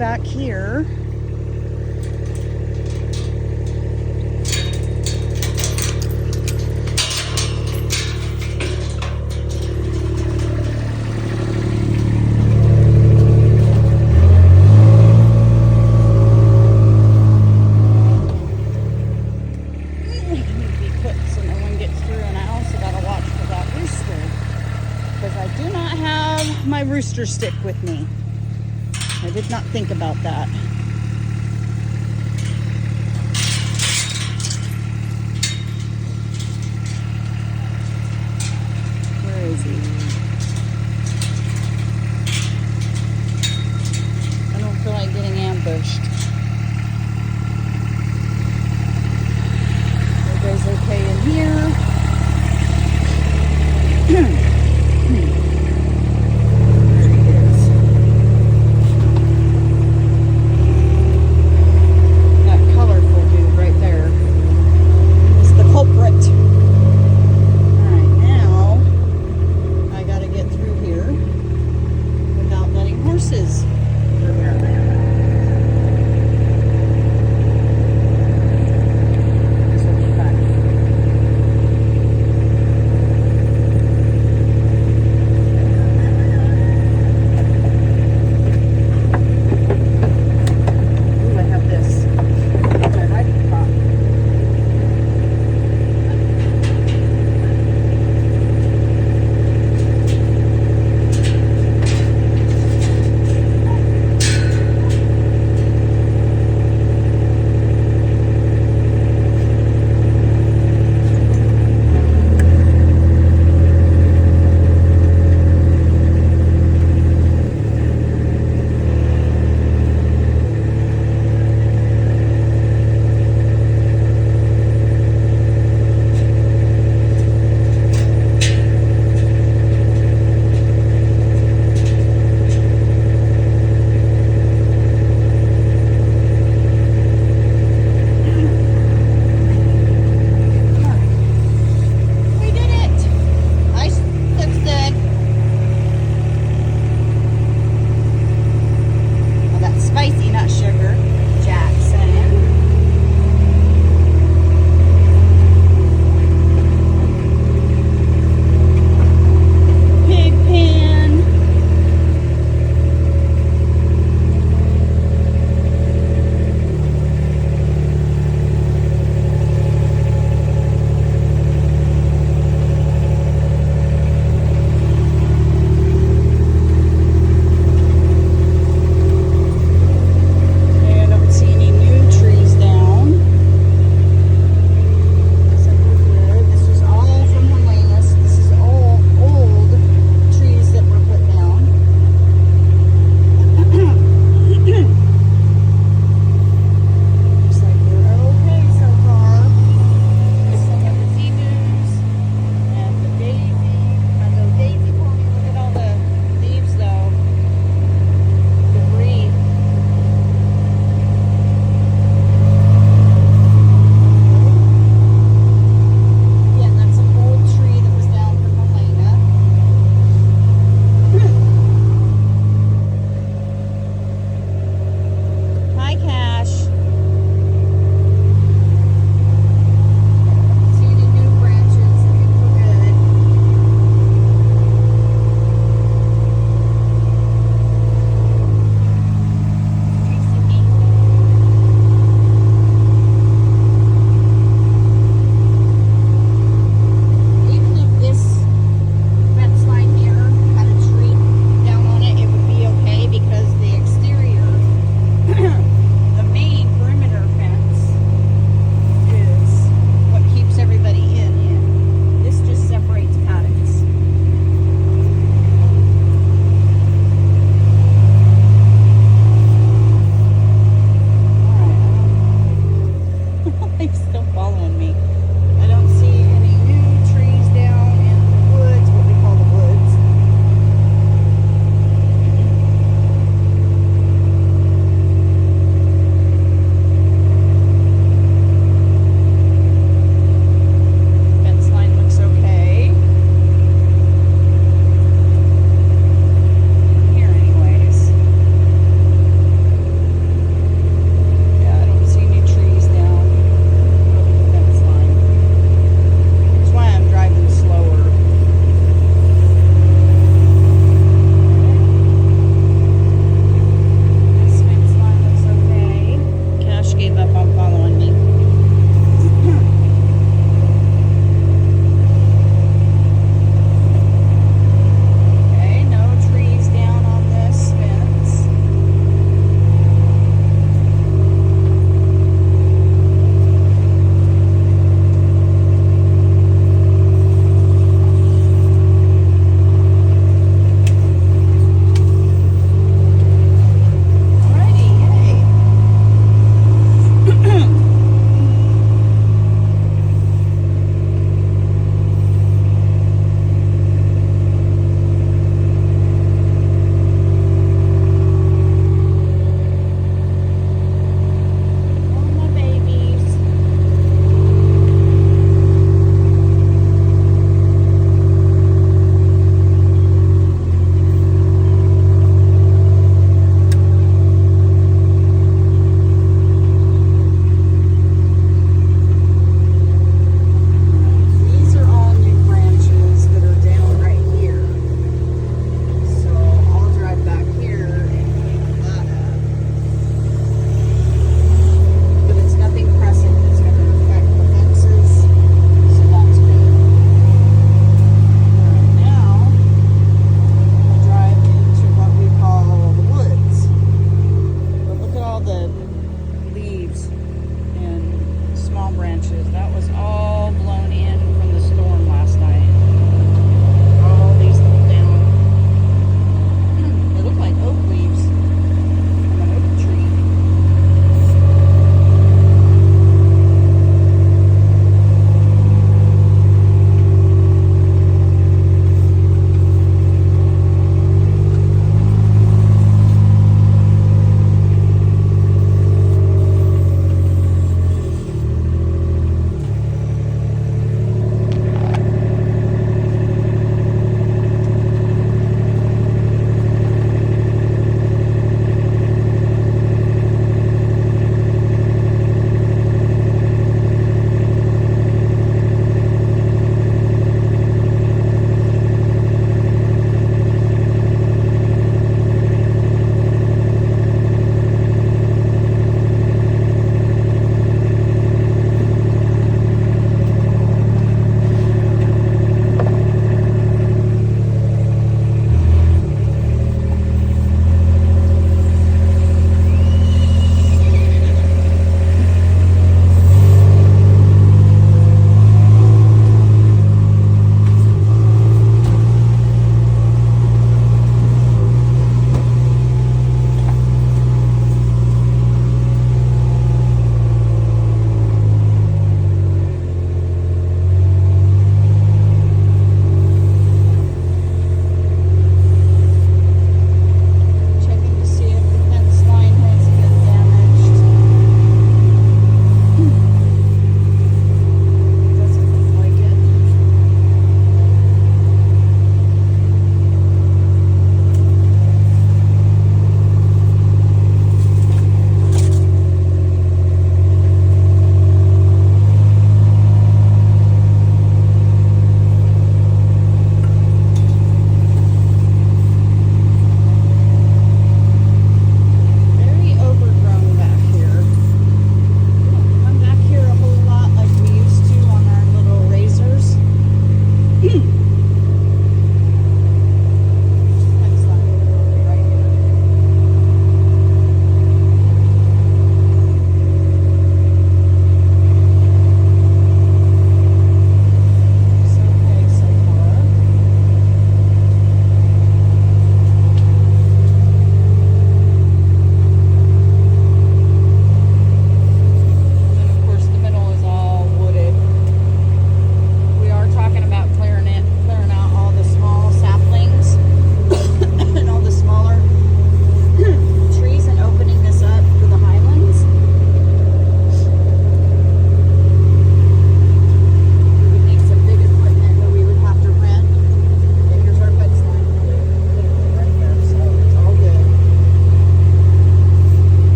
back here. My rooster stick with me. I did not think about that. Where is he? I don't feel like getting ambushed. Everybody's okay in here.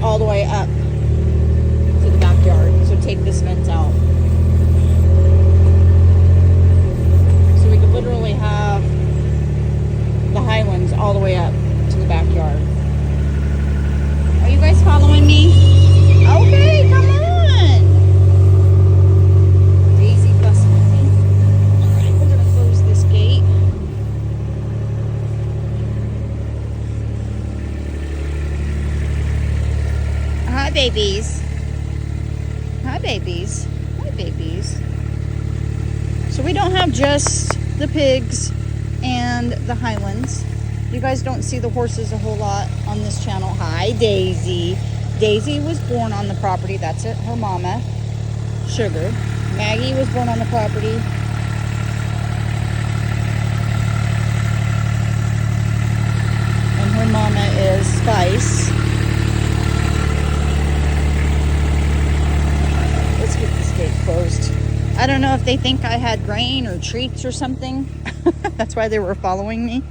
all the way up to the backyard. So take this fence out. So we could literally have the Highlands all the way up to the backyard. Are you guys following me? Okay, come on. Daisy busting me. All right, we're gonna close this gate. Hi, babies. Hi, babies. Hi, babies. So we don't have just the pigs and the Highlands. You guys don't see the horses a whole lot on this channel. Hi, Daisy. Daisy was born on the property. That's it. Her mama, Sugar. Maggie was born on the property. And her mama is Spice. Let's get this gate closed. I don't know if they think I had grain or treats or something. That's why they were following me.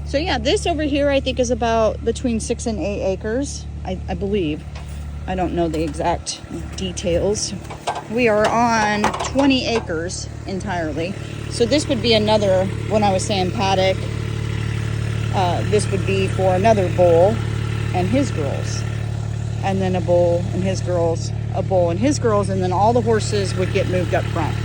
So yeah, this over here I think is about between 6 and 8 acres, I believe. I don't know the exact details. We are on 20 acres entirely. So this would be another, when I was saying paddock, this would be for another bull and his girls. And then a bull and his girls, a bull and his girls, and then all the horses would get moved up front.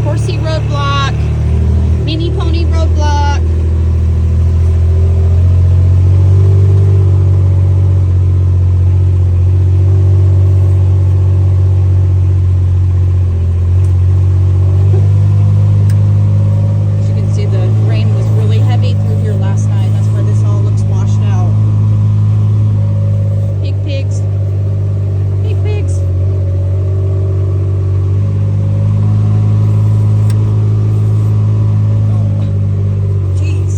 Horsey roadblock, mini pony roadblock. As you can see, the rain was really heavy through here last night. That's why this all looks washed out. Pigs. Pig pigs. Jeez.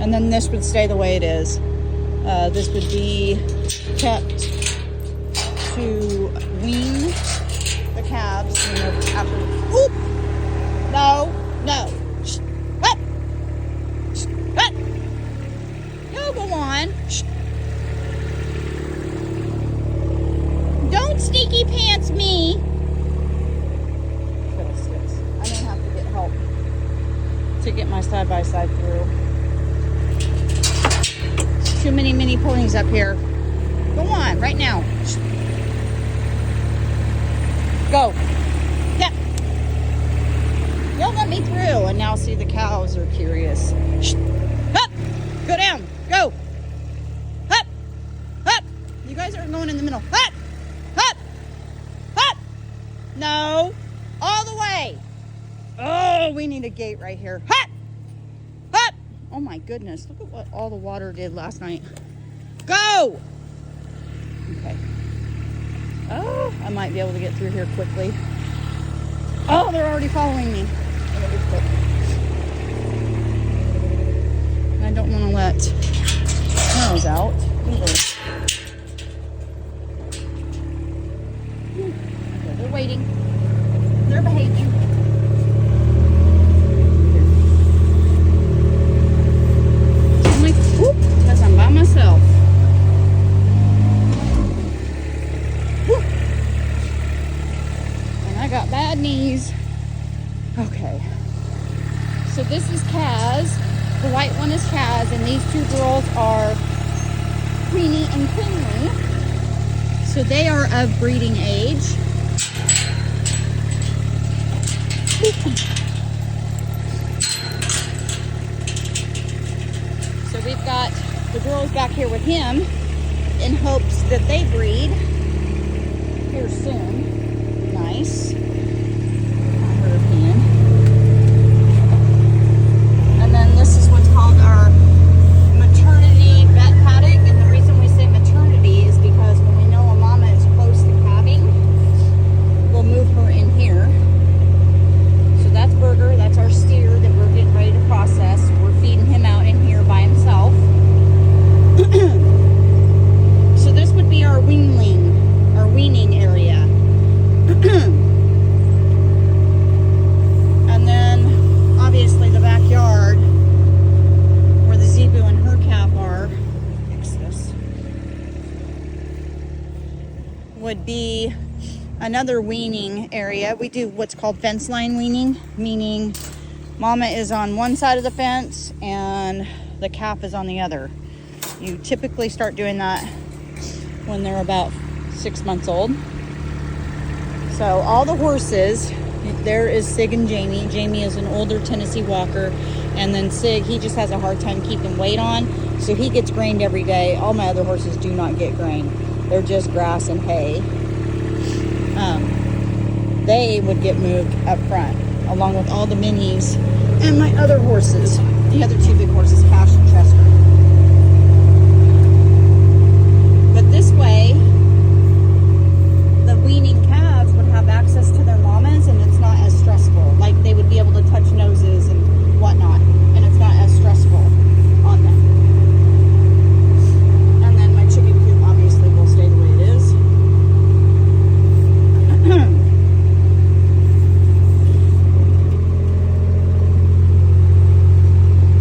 And then this would stay the way it is. This would be kept to wean the calves, you know, after. Oop! No, no. Shh. What? Shh. What? No, go on. Shh. Don't sneaky pants me. Fiddlesticks. I may have to get help to get my side-by-side through. Too many mini ponies up here. Go on, right now. Shh. Go. Yep. You'll let me through. And now see, the cows are curious. Shh. Up. Go down. Go. Up. Up. You guys are going in the middle. Up. Up. Up. No. All the way. Oh, we need a gate right here. Up. Up. Oh my goodness. Look at what all the water did last night. Go. Okay. Oh, I might be able to get through here quickly. Oh, they're already following me. I gotta be quick. I don't want to let cows out either. Okay, they're waiting. They're behaving. Because I'm by myself. And I got bad knees. Okay. So this is Kaz. The white one is Kaz, and these two girls are Queenie and Quinley. So they are of breeding age. So we've got the girls back here with him in hopes that they breed here soon. Nice. European. And then this is what's called our maternity vet paddock. And the reason we say maternity is because when we know a mama is close to calving, we'll move her in here. So that's Burger. That's our steer that we're getting ready to process. We're another weaning area. We do what's called fence line weaning, meaning mama is on one side of the fence and the calf is on the other. You typically start doing that when they're about 6 months old. So all the horses, there is Sig and Jamie. Jamie is an older Tennessee Walker, and then Sig, he just has a hard time keeping weight on, so he gets grained every day. All my other horses do not get grain. They're just grass and hay. They would get moved up front, along with all the minis and my other horses. The other two big horses, Cash and Chester. But this way, the weaning calves would have access to their mamas, and it's not as stressful. Like, they would be able to touch noses and whatnot, and it's not as stressful on them. And then my chicken coop obviously will stay the way it is.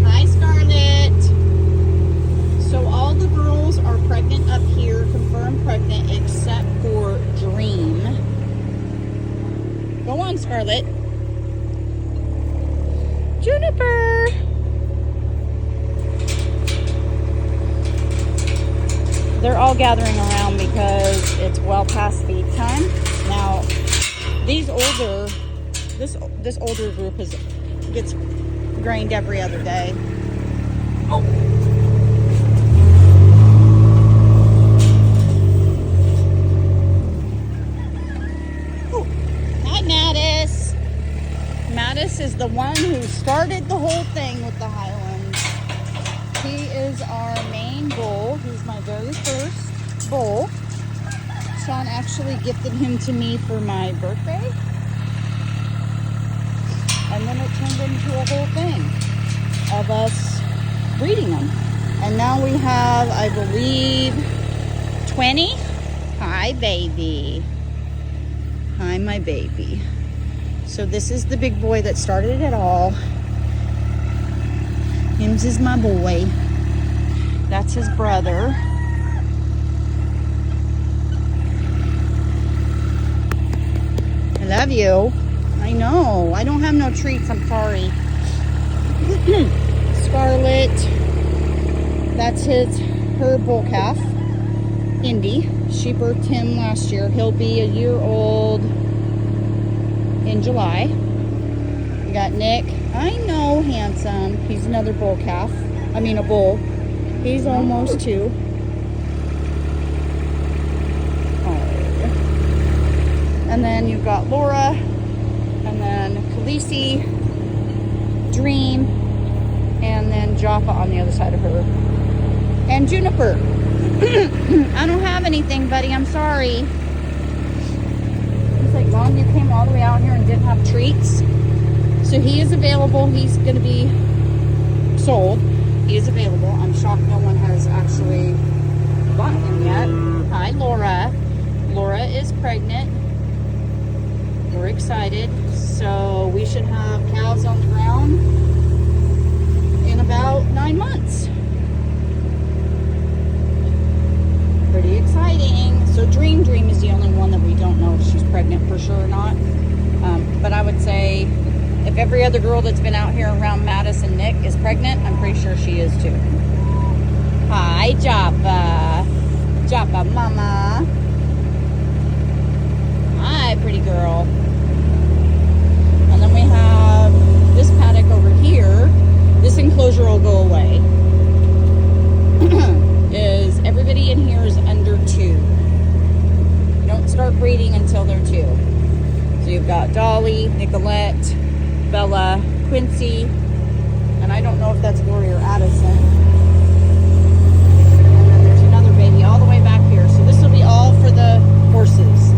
Hi, Scarlett. So all the girls are pregnant up here, confirmed pregnant, except for Dream. Go on, Scarlett. Juniper. They're all gathering around because it's well past feed time. Now, this older group gets grained every other day. Oh. Mattis. Mattis is the one who started the whole thing with the Highlands. He is our main bull. He's my very first bull. Sean actually gifted him to me for my birthday. And then it turned into a whole thing of us breeding them. And now we have, I believe, 20. Hi, baby. Hi, my baby. So this is the big boy that started it all. Hims is my boy. That's his brother. I love you. I know. I don't have no treats. I'm sorry. Scarlett. That's her bull calf. Indy. She birthed him last year. He'll be a year old in July. We got Nick. I know, handsome. He's another bull calf. I mean, a bull. He's almost 2. Oh. And then you've got Laura. And then Khaleesi. Dream. And then Jaffa on the other side of her. And Juniper. I don't have anything, buddy. I'm sorry. It's like, Mom, you came all the way out here and didn't have treats. So he is available. He's going to be sold. He is available. I'm shocked no one has actually bought him yet. Hi, Laura. Laura is pregnant. We're excited. So we should have cows on the ground in about 9 months. Pretty exciting. So Dream is the only one that we don't know if she's pregnant for sure or not. But I would say if every other girl that's been out here around Mattis and Nick is pregnant, I'm pretty sure she is too. Hi, Jaffa. Jaffa mama. Hi, pretty girl. And then we have this paddock over here. This enclosure will go away. Is everybody in here is under 2. You don't start breeding until they're 2. So you've got Dolly, Nicolette, Bella, Quincy, and I don't know if that's Glory or Addison. And then there's another baby all the way back here. So this will be all for the horses.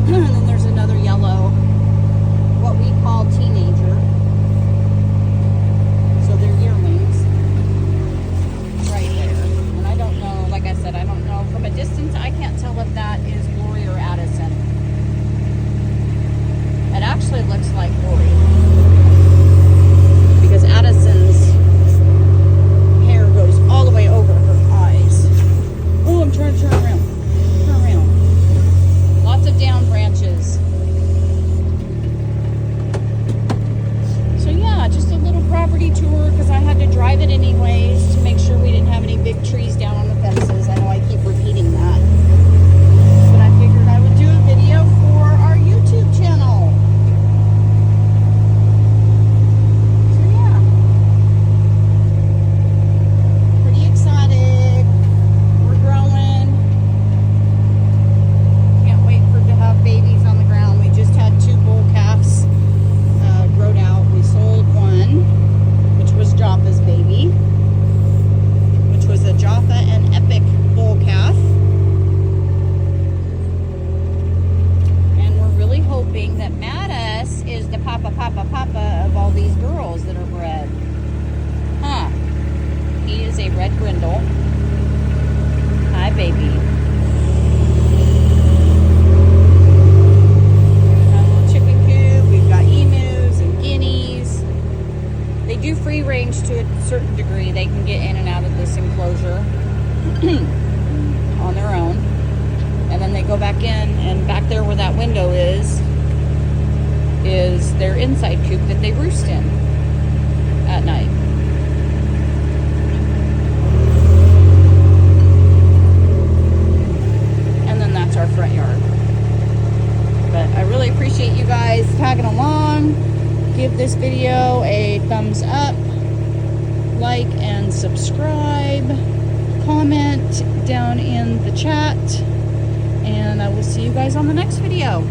And then there's another yellow, what we call teenager. So they're yearlings right here. And I don't know, like I said, I don't know. From a distance, I can't tell if that is Glory or Addison. It actually looks like Glory. Because Addison's hair goes all the way over her eyes. is the papa of all these girls that are bred. Huh. He is a red brindle. Hi, baby. Do free range to a certain degree. They can get in and out of this enclosure on their own, and then they go back in, and back there where that window is their inside coop that they roost in at night. And then that's our front yard. But I really appreciate you guys tagging along. Give this video a thumbs up, like and subscribe, comment down in the chat, and I will see you guys on the next video.